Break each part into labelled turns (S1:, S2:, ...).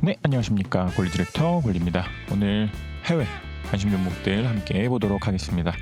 S1: 네, 안녕하십니까. 골리 디렉터 골리입니다. 오늘 해외 관심 종목들 함께 해보도록 하겠습니다.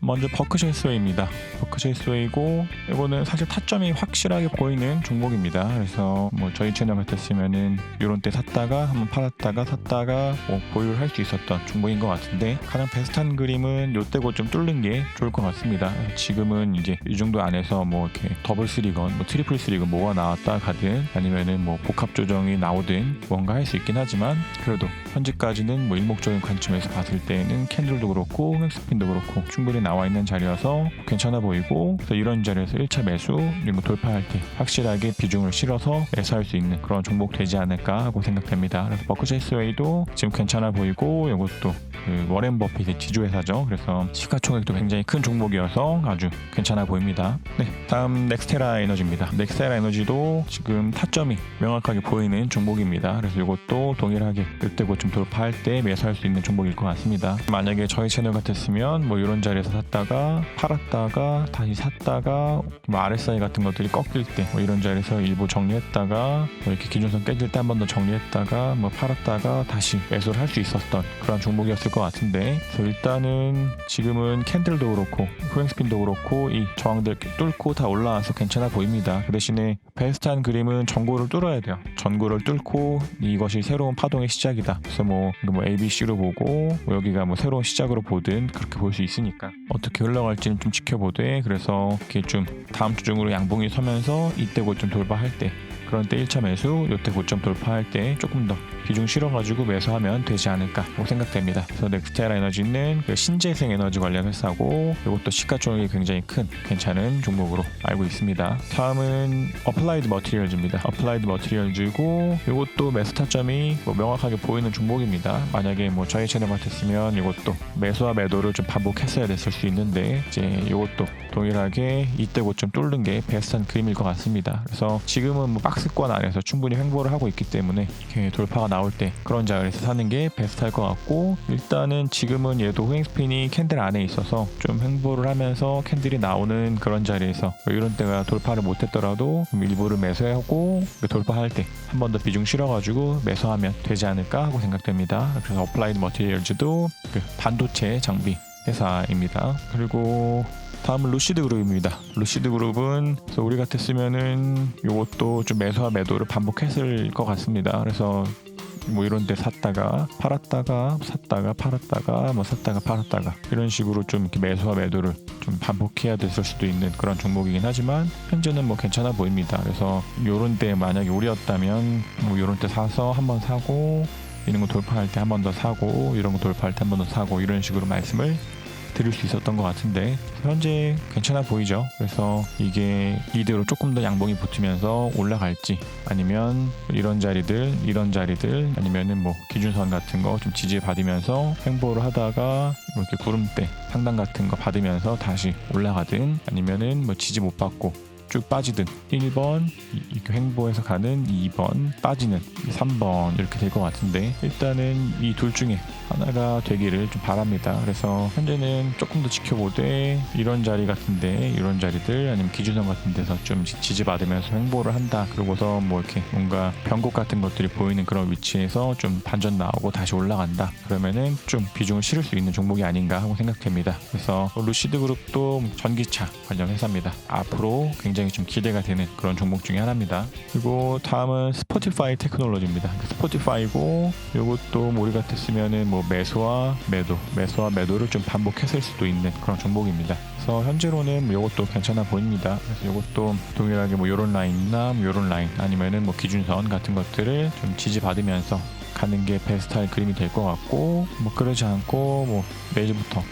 S1: 먼저 버크셔 해스웨이입니다. 버크셔 해스웨이고 이거는 사실 타점이 확실하게 보이는 종목입니다. 그래서 뭐 저희 채널 같았으면은 이런 때 샀다가 한번 팔았다가 샀다가 뭐 보유를 할 수 있었던 종목인 것 같은데, 가장 베스트한 그림은 요때고 좀 뚫는 게 좋을 것 같습니다. 지금은 이제 이 정도 안에서 뭐 이렇게 더블 3건 뭐 트리플 3건 뭐가 나왔다 가든 아니면은 뭐 복합 조정이 나오든 뭔가 할 수 있긴 하지만, 그래도 현재까지는 뭐 일목적인 관점에서 봤을 때는 캔들도 그렇고 횡스핀도 그렇고 충분히 나와 있는 자리여서 괜찮아 보이고, 그래서 이런 자리에서 1차 매수 그리고 돌파할 때 확실하게 비중을 실어서 매수할 수 있는 그런 종목 되지 않을까 하고 생각됩니다. 그래서 버크셔 해스웨이도 지금 괜찮아 보이고, 이것도 그 워렌 버핏의 지주회사죠. 그래서 시가총액도 굉장히 큰 종목이어서 아주 괜찮아 보입니다. 네, 다음 넥스테라 에너지입니다. 넥스테라 에너지도 지금 타점이 명확하게 보이는 종목입니다. 그래서 이것도 동일하게 이때고 좀 돌파할 때 매수할 수 있는 종목일 것 같습니다. 만약에 저희 채널 같았으면 뭐 이런 자리에서 샀다가 팔았다가 다시 샀다가 뭐 RSI 같은 것들이 꺾일 때 뭐 이런 자리에서 일부 정리했다가 뭐 이렇게 기준선 깨질 때 한 번 더 정리했다가 뭐 팔았다가 다시 매수를 할 수 있었던 그런 종목이었을 것 같은데, 그래서 일단은 지금은 캔들도 그렇고 후행스핀도 그렇고 이 저항들 뚫고 다 올라와서 괜찮아 보입니다. 그 대신에 베스트한 그림은 전고를 뚫어야 돼요. 전고를 뚫고 이것이 새로운 파동의 시작이다. 그래서 뭐 ABC로 보고 뭐 여기가 뭐 새로운 시작으로 보든 그렇게 볼 수 있으니까 어떻게 흘러갈지는 좀 지켜보되, 그래서 이렇게 좀 다음 주 중으로 양봉이 서면서 이때 고점 돌파할 때, 그런 때 1차 매수, 이때 고점 돌파할 때 조금 더 비중 실어가지고 매수하면 되지 않을까 생각됩니다. 그래서 넥스테라 에너지는 그 신재생 에너지 관련 회사고, 이것도 시가총액이 굉장히 큰 괜찮은 종목으로 알고 있습니다. 다음은 어플라이드 머티리얼즈입니다. 어플라이드 머티리얼즈고 이것도 매수 타점이 뭐 명확하게 보이는 종목입니다. 만약에 뭐 저희 채널 같았으면 이것도 매수와 매도를 좀 반복했어야 됐을 수 있는데, 이제 이것도 동일하게 이때 고점 뚫는 게 베스트한 그림일 것 같습니다. 그래서 지금은 뭐 박스권 안에서 충분히 횡보를 하고 있기 때문에 이렇게 돌파가 나올 때 그런 자리에서 사는 게 베스트할 것 같고, 일단은 지금은 얘도 후행스핀이 캔들 안에 있어서 좀 횡보를 하면서 캔들이 나오는 그런 자리에서 이런 때가 돌파를 못했더라도 일부를 매수하고 돌파할 때 한 번 더 비중 실어가지고 매수하면 되지 않을까 하고 생각됩니다. 그래서 어플라이드 머티리얼즈도 그 반도체 장비 회사입니다. 그리고 다음은 루시드 그룹입니다. 루시드 그룹은 우리 같았으면은 이것도 좀 매수와 매도를 반복했을 것 같습니다. 그래서 뭐 이런 데 샀다가 팔았다가 샀다가 팔았다가 뭐 샀다가 팔았다가 이런 식으로 좀 이렇게 매수와 매도를 좀 반복해야 됐을 수도 있는 그런 종목이긴 하지만, 현재는 뭐 괜찮아 보입니다. 그래서 요런 때 만약에 우리였다면 뭐 요런 때 사서 한번 사고, 이런 거 돌파할 때 한 번 더 사고, 이런 거 돌파할 때 한 번 더 사고, 이런 식으로 말씀을 드릴 수 있었던 것 같은데 현재 괜찮아 보이죠. 그래서 이게 이대로 조금 더 양봉이 붙으면서 올라갈지, 아니면 이런 자리들 아니면은 뭐 기준선 같은 거 좀 지지받으면서 횡보를 하다가 뭐 이렇게 구름대 상단 같은 거 받으면서 다시 올라가든, 아니면은 뭐 지지 못 받고 쭉 빠지든 1번 이렇게 횡보해서 가는 2번 빠지는 3번 이렇게 될 것 같은데, 일단은 이 둘 중에 하나가 되기를 좀 바랍니다. 그래서 현재는 조금 더 지켜보되 이런 자리 같은데, 이런 자리들 아니면 기준선 같은 데서 좀 지지받으면서 횡보를 한다, 그러고서 뭐 이렇게 뭔가 변곡 같은 것들이 보이는 그런 위치에서 좀 반전 나오고 다시 올라간다, 그러면은 좀 비중을 실을 수 있는 종목이 아닌가 하고 생각됩니다. 그래서 루시드 그룹도 전기차 관련 회사입니다. 앞으로 굉장히 좀 기대가 되는 그런 종목 중에 하나입니다. 그리고 다음은 스포티파이 테크놀로지입니다. 스포티파이고 이것도 우리 같았으면은 뭐 매수와 매도를 좀 반복했을 수도 있는 그런 종목입니다. 그래서 현재로는 이것도 괜찮아 보입니다. 그래서 이것도 동일하게 뭐 요런 라인이나 뭐 요런 라인 아니면은 뭐 기준선 같은 것들을 좀 지지받으면서 가는 게 베스트할 그림이 될 것 같고, 뭐 그러지 않고 뭐 내일부터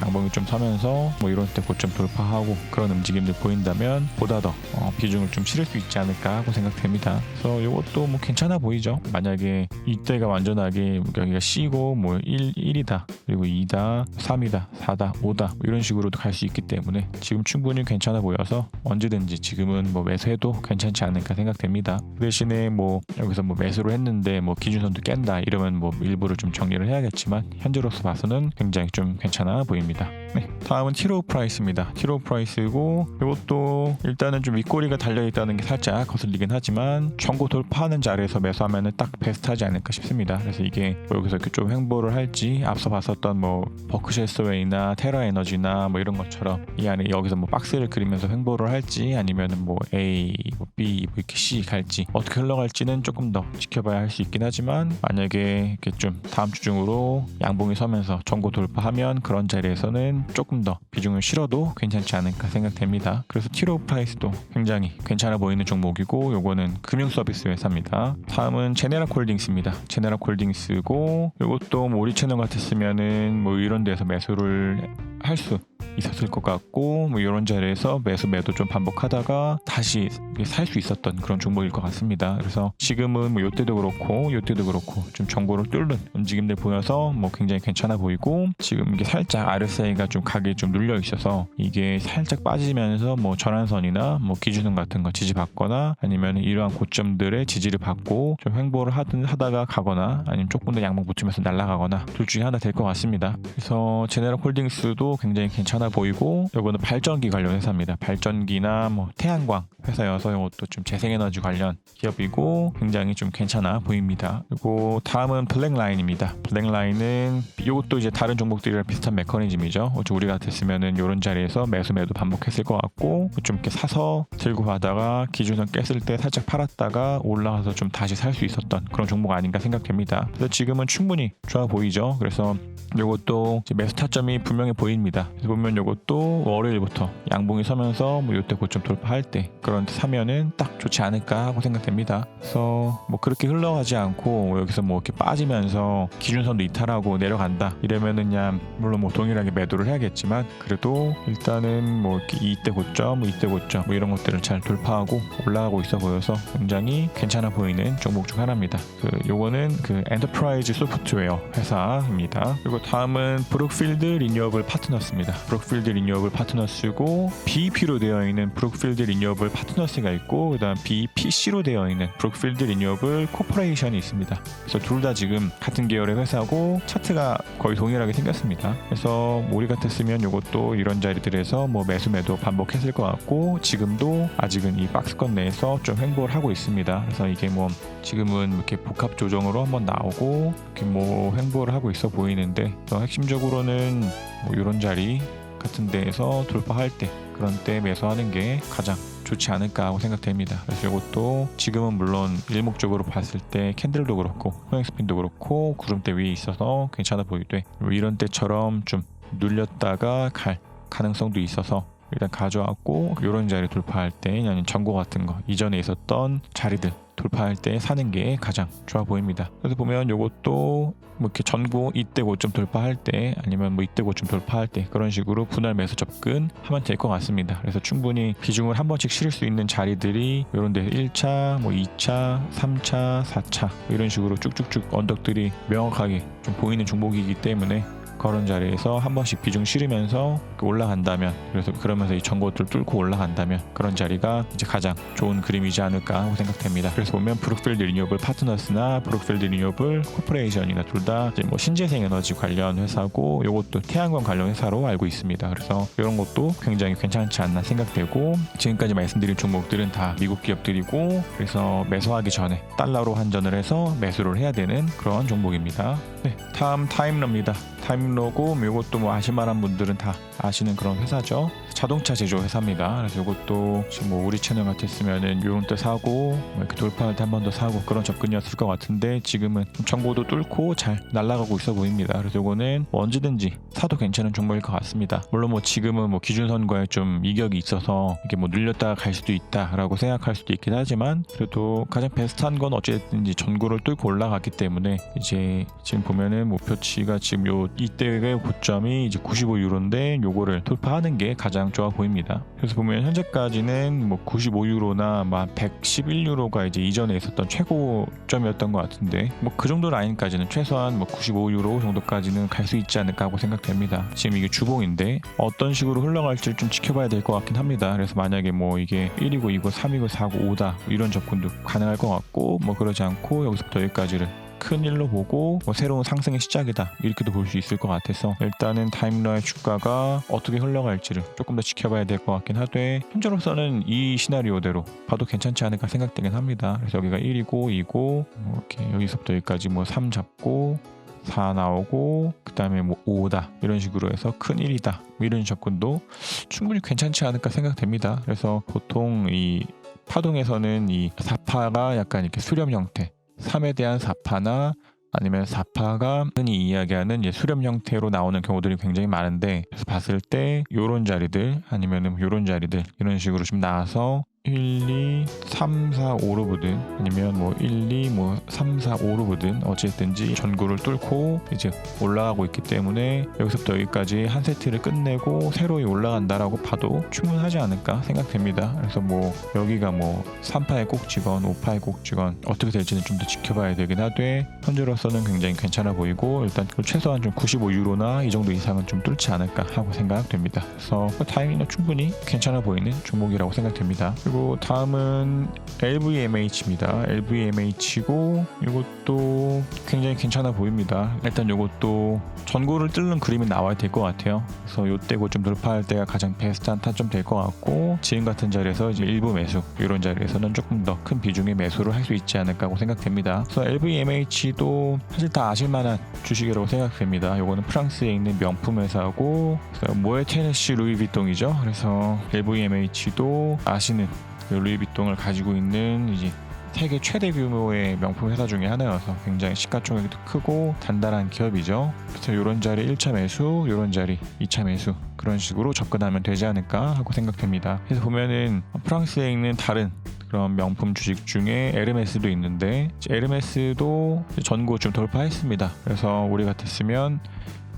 S1: 양봉이 좀 서면서 뭐 이런 때 고점 돌파하고 그런 움직임들 보인다면 보다 더 비중을 좀 실을 수 있지 않을까 하고 생각됩니다. 그래서 이것도 뭐 괜찮아 보이죠. 만약에 이때가 완전하게 여기가 C고 뭐 1이다 그리고 2다 3이다 4다 5다 뭐 이런 식으로도 갈 수 있기 때문에 지금 충분히 괜찮아 보여서 언제든지 지금은 뭐 매수해도 괜찮지 않을까 생각됩니다. 그 대신에 뭐 여기서 뭐 매수를 했는데 뭐 기준선도 깬다 이러면 뭐 일부를 좀 정리를 해야겠지만, 현재로서 봐서는 굉장히 좀 괜찮아 괜찮아 보입니다. 네, 다음은 티로우 프라이스입니다. 티로우 프라이스고 이것도 일단은 좀 윗꼬리가 달려있다는 게 살짝 거슬리긴 하지만 전고 돌파하는 자리에서 매수하면은 딱 베스트하지 않을까 싶습니다. 그래서 이게 뭐 여기서 이렇게 좀 횡보를 할지 앞서 봤었던 뭐 버크셔 해서웨이나 테라 에너지나 뭐 이런 것처럼 이 안에 여기서 뭐 박스를 그리면서 횡보를 할지 아니면은 뭐 A, 뭐 B, 뭐 이렇게 C 갈지 어떻게 흘러갈지는 조금 더 지켜봐야 할 수 있긴 하지만 만약에 이렇게 좀 다음 주 중으로 양봉이 서면서 전고 돌파하면 그런 자리에서는 조금 더 비중을 실어도 괜찮지 않을까 생각됩니다. 그래서 티로우 프라이스도 굉장히 괜찮아 보이는 종목이고 요거는 금융 서비스 회사입니다. 다음은 제네랄콜딩스입니다. 제네랄콜딩스고 요것도 뭐 우리 채널 같았으면은 뭐 이런 데서 매수를 할 수 있었을 것 같고 뭐 이런 자리에서 매도 좀 반복하다가 다시 살 수 있었던 그런 종목일 것 같습니다. 그래서 지금은 뭐 요때도 그렇고 좀 정보를 뚫는 움직임들 보여서 뭐 굉장히 괜찮아 보이고 지금 이게 살짝 RSI가 좀 각이 좀 눌려 있어서 이게 살짝 빠지면서 뭐 전환선이나 뭐 기준선 같은 거 지지받거나 아니면 이러한 고점들의 지지를 받고 좀 횡보를 하다가 가거나 아니면 조금 더 양봉 붙으면서 날아가거나 둘 중에 하나 될 것 같습니다. 그래서 제네랄콜딩스도 굉장히 괜찮아 보이고 이거는 발전기 관련 회사입니다. 발전기나 뭐 태양광 회사여서 이것도 좀 재생에너지 관련 기업이고 굉장히 좀 괜찮아 보입니다. 그리고 다음은 블랙라인입니다. 블랙라인은 이것도 이제 다른 종목들이랑 비슷한 메커니즘이죠. 우리 같았으면은 이런 자리에서 매도 반복했을 것 같고 좀 이렇게 사서 들고 가다가 기준선 깼을 때 살짝 팔았다가 올라가서 좀 다시 살 수 있었던 그런 종목 아닌가 생각됩니다. 그래서 지금은 충분히 좋아 보이죠. 그래서 이것도 매수 타점이 분명히 보입니다. 그래서 보면 이것도 월요일부터 양봉이 서면서 뭐 이때 고점 돌파할 때 그런 데 사면은 딱 좋지 않을까 하고 생각됩니다. 그래서 뭐 그렇게 흘러가지 않고 여기서 뭐 이렇게 빠지면서 기준선도 이탈하고 내려간다 이러면은 그냥 물론 뭐 동일하게 매도를 해야겠지만 그래도 일단은 뭐 이렇게 이때 고점 뭐 이런 것들을 잘 돌파하고 올라가고 있어 보여서 굉장히 괜찮아 보이는 종목 중 하나입니다. 요거는 그 엔터프라이즈 소프트웨어 회사입니다. 그리고 다음은 브룩필드 리뉴어블 파트너스입니다. 브룩필드 리뉴어블 파트너스고 BEP로 되어 있는 브룩필드 리뉴어블 파트너스가 있고 그다음 BPC로 되어 있는 브룩필드 리뉴어블 코퍼레이션이 있습니다. 그래서 둘 다 지금 같은 계열의 회사고 차트가 거의 동일하게 생겼습니다. 그래서 우리 같았으면 이것도 이런 자리들에서 뭐 매도 반복했을 것 같고 지금도 아직은 이 박스권 내에서 좀 횡보를 하고 있습니다. 그래서 이게 뭐 지금은 이렇게 복합 조정으로 한번 나오고 이렇게 뭐 횡보를 하고 있어 보이는데 핵심적으로는 뭐 이런 자리 같은 데에서 돌파할 때 그런 때 매수하는 게 가장 좋지 않을까 하고 생각됩니다. 그래서 이것도 지금은 물론 일목적으로 봤을 때 캔들도 그렇고 포행스핀도 그렇고 구름대 위에 있어서 괜찮아 보이되 이런 때처럼 좀 눌렸다가 갈 가능성도 있어서 일단 가져왔고 이런 자리 돌파할 때 아니면 전고 같은 거 이전에 있었던 자리들 돌파할 때 사는 게 가장 좋아 보입니다. 그래서 보면 이것도 뭐 이렇게 전고 이때 고점 돌파할 때 아니면 뭐 이때 고점 돌파할 때 그런 식으로 분할 매수 접근 하면 될 것 같습니다. 그래서 충분히 비중을 한 번씩 실을 수 있는 자리들이 이런 데 1차, 뭐 2차, 3차, 4차 이런 식으로 쭉쭉쭉 언덕들이 명확하게 좀 보이는 종목이기 때문에 그런 자리에서 한 번씩 비중 실으면서 올라간다면 그래서 그러면서 이 전고를 뚫고 올라간다면 그런 자리가 이제 가장 좋은 그림이지 않을까 하고 생각됩니다. 그래서 보면 브룩필드 리뉴어블 파트너스나 브룩필드 리뉴어블 코퍼레이션이나 둘 다 이제 뭐 신재생 에너지 관련 회사고 이것도 태양광 관련 회사로 알고 있습니다. 그래서 이런 것도 굉장히 괜찮지 않나 생각되고 지금까지 말씀드린 종목들은 다 미국 기업들이고 그래서 매수하기 전에 달러로 환전을 해서 매수를 해야 되는 그런 종목입니다. 네, 다음 타임러입니다. 타임러고 이것도 뭐 아실만한 분들은 다 아시는 그런 회사죠. 자동차 제조 회사입니다. 그래서 이것도 지금 뭐 우리 채널 같았으면은 이런 때 사고 뭐 이렇게 돌파할 때 한 번 더 사고 그런 접근이었을 것 같은데 지금은 정보도 뚫고 잘 날아가고 있어 보입니다. 그래서 이거는 뭐 언제든지 사도 괜찮은 종목일 것 같습니다. 물론 뭐 지금은 뭐 기준선과에 좀 이격이 있어서 이게 뭐 늘렸다가 갈 수도 있다라고 생각할 수도 있긴 하지만 그래도 가장 베스트한 건 어쨌든지 전고를 뚫고 올라갔기 때문에 이제 지금 보면은 목표치가 지금 요 이때의 고점이 이제 95유로인데 요거를 돌파하는 게 가장 좋아 보입니다. 그래서 보면 현재까지는 뭐 95유로나 막 111유로가 이제 이전에 있었던 최고점이었던 것 같은데 뭐 그 정도 라인까지는 최소한 뭐 95유로 정도까지는 갈 수 있지 않을까 하고 생각됩니다. 지금 이게 주봉인데 어떤 식으로 흘러갈지 좀 지켜봐야 될 것 같긴 합니다. 그래서 만약에 뭐 이게 1이고 2고 3이고 4고 5다 이런 접근도 가능할 것 같고 뭐 그러지 않고 여기서부터 여기까지를 큰 일로 보고 뭐 새로운 상승의 시작이다 이렇게도 볼 수 있을 것 같아서 일단은 다임러의 주가가 어떻게 흘러갈지를 조금 더 지켜봐야 될 것 같긴 하되 현재로서는 이 시나리오대로 봐도 괜찮지 않을까 생각되긴 합니다. 그래서 여기가 1이고 2고 뭐 이렇게 여기서부터 여기까지 뭐 3 잡고 4 나오고 그 다음에 뭐 5다 이런 식으로 해서 큰 1이다 이런 접근도 충분히 괜찮지 않을까 생각됩니다. 그래서 보통 이 파동에서는 이 4파가 약간 이렇게 수렴 형태 3에 대한 4파나 아니면 4파가 흔히 이야기하는 수렴 형태로 나오는 경우들이 굉장히 많은데 그래서 봤을 때 요런 자리들 아니면은 요런 자리들 이런 식으로 좀 나와서 1, 2, 3, 4, 5로 보든 아니면 뭐 1, 2, 뭐 3, 4, 5로 보든 어쨌든지 전구를 뚫고 이제 올라가고 있기 때문에 여기서부터 여기까지 한 세트를 끝내고 새로이 올라간다라고 봐도 충분하지 않을까 생각됩니다. 그래서 뭐 여기가 뭐 3파의 꼭지건 5파의 꼭지건 어떻게 될지는 좀 더 지켜봐야 되긴 하되 현재로서는 굉장히 괜찮아 보이고 일단 최소한 좀 95유로나 이 정도 이상은 좀 뚫지 않을까 하고 생각됩니다. 그래서 타이밍은 충분히 괜찮아 보이는 종목이라고 생각됩니다. 그리고 다음은 LVMH입니다. LVMH고 이것도 굉장히 괜찮아 보입니다. 일단 이것도 전고를 뚫는 그림이 나와야 될 것 같아요. 그래서 이때고 좀 돌파할 때가 가장 베스트한 타점 될 것 같고 지금 같은 자리에서 이제 일부 매수 이런 자리에서는 조금 더 큰 비중의 매수를 할 수 있지 않을까 하고 생각됩니다. 그래서 LVMH도 사실 다 아실만한 주식이라고 생각됩니다. 이거는 프랑스에 있는 명품 회사고 모에 테네시 루이비통이죠. 그래서 LVMH도 아시는 루이비통을 가지고 있는 이제 세계 최대 규모의 명품 회사 중에 하나여서 굉장히 시가총액도 크고 단단한 기업이죠. 그래서 이런 자리 1차 매수, 이런 자리 2차 매수 그런 식으로 접근하면 되지 않을까 하고 생각됩니다. 그래서 보면은 프랑스에 있는 다른 그런 명품 주식 중에 에르메스도 있는데 에르메스도 전고 좀 돌파했습니다. 그래서 우리 같았으면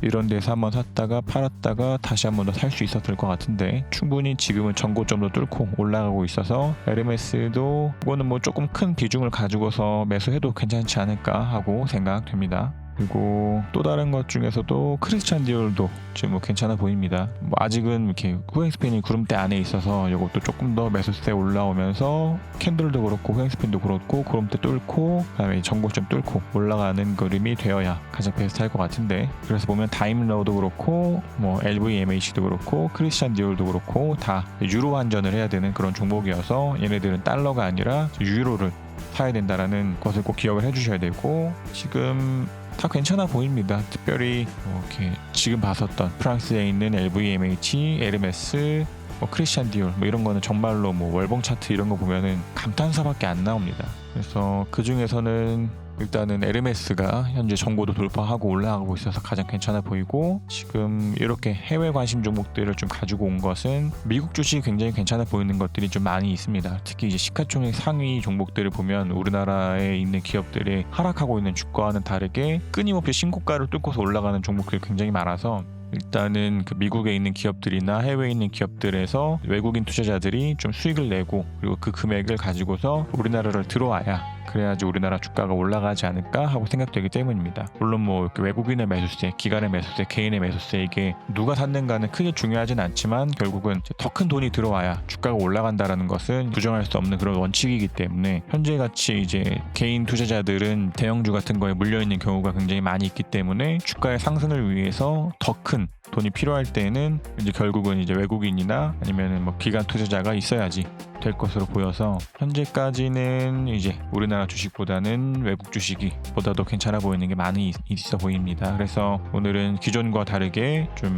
S1: 이런 데서 한번 샀다가 팔았다가 다시 한번 더 살 수 있었을 것 같은데 충분히 지금은 전고점도 뚫고 올라가고 있어서 에르메스도 이거는 뭐 조금 큰 비중을 가지고서 매수해도 괜찮지 않을까 하고 생각됩니다. 그리고 또 다른 것 중에서도 크리스찬 디올도 지금 뭐 괜찮아 보입니다. 뭐 아직은 이렇게 후행스핀이 구름대 안에 있어서 이것도 조금 더 매수세 올라오면서 캔들도 그렇고 후행스핀도 그렇고 구름대 뚫고 그다음에 전고점 뚫고 올라가는 그림이 되어야 가장 베스트할 것 같은데 그래서 보면 다임러도 그렇고 뭐 LVMH도 그렇고 크리스찬 디올도 그렇고 다 유로 환전을 해야 되는 그런 종목이어서 얘네들은 달러가 아니라 유로를 사야 된다라는 것을 꼭 기억을 해주셔야 되고 지금 다 괜찮아 보입니다. 특별히 이렇게 지금 봤었던 프랑스에 있는 LVMH, 에르메스, 크리스찬 디올 이런 거는 정말로 월봉 차트 이런 거 보면은 감탄사밖에 안 나옵니다. 그래서 그 중에서는 일단은 에르메스가 현재 전고도 돌파하고 올라가고 있어서 가장 괜찮아 보이고 지금 이렇게 해외 관심 종목들을 좀 가지고 온 것은 미국 주식이 굉장히 괜찮아 보이는 것들이 좀 많이 있습니다. 특히 이제 시가총액 상위 종목들을 보면 우리나라에 있는 기업들이 하락하고 있는 주가와는 다르게 끊임없이 신고가를 뚫고서 올라가는 종목들이 굉장히 많아서 일단은 그 미국에 있는 기업들이나 해외에 있는 기업들에서 외국인 투자자들이 좀 수익을 내고 그리고 그 금액을 가지고서 우리나라를 들어와야 그래야지 우리나라 주가가 올라가지 않을까 하고 생각되기 때문입니다. 물론 외국인의 매수세, 기관의 매수세, 개인의 매수세 이게 누가 샀는가는 크게 중요하진 않지만 결국은 더 큰 돈이 들어와야 주가가 올라간다라는 것은 부정할 수 없는 그런 원칙이기 때문에 현재 같이 이제 개인 투자자들은 대형주 같은 거에 물려 있는 경우가 굉장히 많이 있기 때문에 주가의 상승을 위해서 더 큰 돈이 필요할 때는 이제 결국은 이제 외국인이나 아니면은 기관 투자자가 있어야지 될 것으로 보여서 현재까지는 이제 우리나라 주식보다는 외국 주식이 보다도 괜찮아 보이는 게 많이 있어 보입니다. 그래서 오늘은 기존과 다르게 좀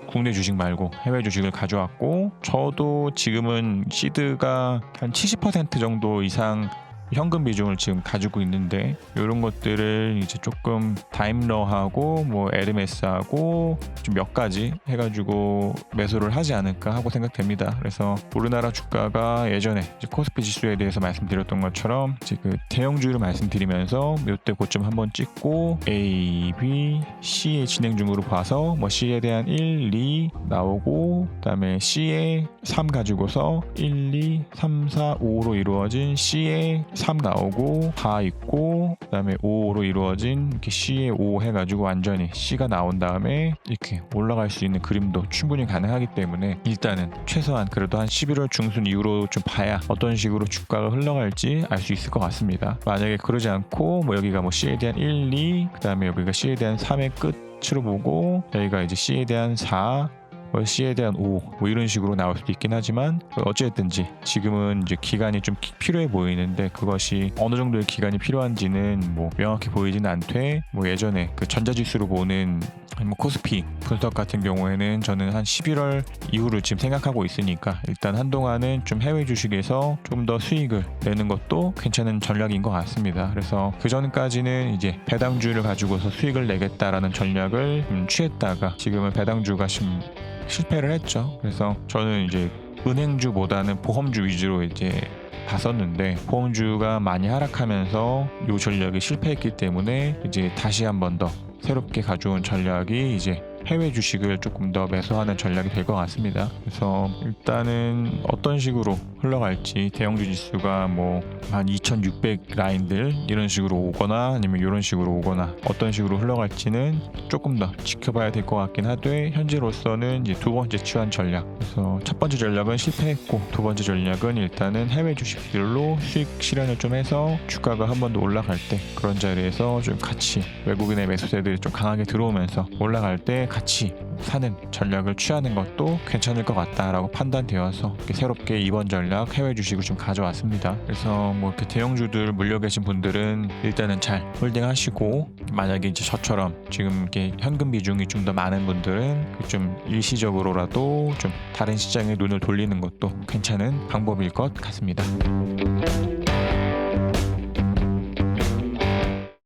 S1: 국내 주식 말고 해외 주식을 가져왔고 저도 지금은 시드가 한 70% 정도 이상 현금 비중을 지금 가지고 있는데 이런 것들을 이제 조금 다임러하고 에르메스하고 좀 몇 가지 해가지고 매수를 하지 않을까 하고 생각됩니다. 그래서 우리나라 주가가 예전에 이제 코스피 지수에 대해서 말씀드렸던 것처럼 이제 그 대형주를 말씀드리면서 이때 고점 한번 찍고 A, B, C의 진행 중으로 봐서 C에 대한 1, 2 나오고 그다음에 C에 3 가지고서 1, 2, 3, 4, 5로 이루어진 C에 3 나오고 4 있고 그다음에 5로 이루어진 이렇게 C에 5 해가지고 완전히 C가 나온 다음에 이렇게 올라갈 수 있는 그림도 충분히 가능하기 때문에 일단은 최소한 그래도 한 11월 중순 이후로 좀 봐야 어떤 식으로 주가가 흘러갈지 알 수 있을 것 같습니다. 만약에 그러지 않고 뭐 여기가 뭐 C에 대한 1, 2 그다음에 여기가 C에 대한 3의 끝으로 보고 여기가 이제 C에 대한 4 C에 대한 5 뭐 이런 식으로 나올 수도 있긴 하지만 어찌됐든지 지금은 이제 기간이 좀 필요해 보이는데 그것이 어느 정도의 기간이 필요한지는 뭐 명확히 보이지는 않되 뭐 예전에 그 전자지수로 보는 뭐 코스피 분석 같은 경우에는 저는 한 11월 이후를 지금 생각하고 있으니까 일단 한동안은 좀 해외 주식에서 좀 더 수익을 내는 것도 괜찮은 전략인 것 같습니다. 그래서 그 전까지는 이제 배당주를 가지고서 수익을 내겠다라는 전략을 취했다가 지금은 배당주가 좀 실패를 했죠. 그래서 저는 이제 은행주보다는 보험주 위주로 이제 봤었는데 보험주가 많이 하락하면서 이 전략이 실패했기 때문에 이제 다시 한 번 더 새롭게 가져온 전략이 이제 해외 주식을 조금 더 매수하는 전략이 될 것 같습니다. 그래서 일단은 어떤 식으로 흘러갈지 대형주 지수가 뭐 한 2600 라인들 이런 식으로 오거나 아니면 이런 식으로 오거나 어떤 식으로 흘러갈지는 조금 더 지켜봐야 될 것 같긴 하되 현재로서는 이제 두 번째 취한 전략 그래서 첫 번째 전략은 실패했고 두 번째 전략은 일단은 해외 주식들로 수익 실현을 좀 해서 주가가 한 번 더 올라갈 때 그런 자리에서 좀 같이 외국인의 매수세들이 좀 강하게 들어오면서 올라갈 때 같이 사는 전략을 취하는 것도 괜찮을 것 같다라고 판단되어서 이렇게 새롭게 이번 전략 해외 주식을 좀 가져왔습니다. 그래서 뭐 이렇게 대형주들 물려 계신 분들은 일단은 잘 홀딩하시고 만약에 이제 저처럼 지금 이렇게 현금 비중이 좀 더 많은 분들은 좀 일시적으로라도 좀 다른 시장에 눈을 돌리는 것도 괜찮은 방법일 것 같습니다.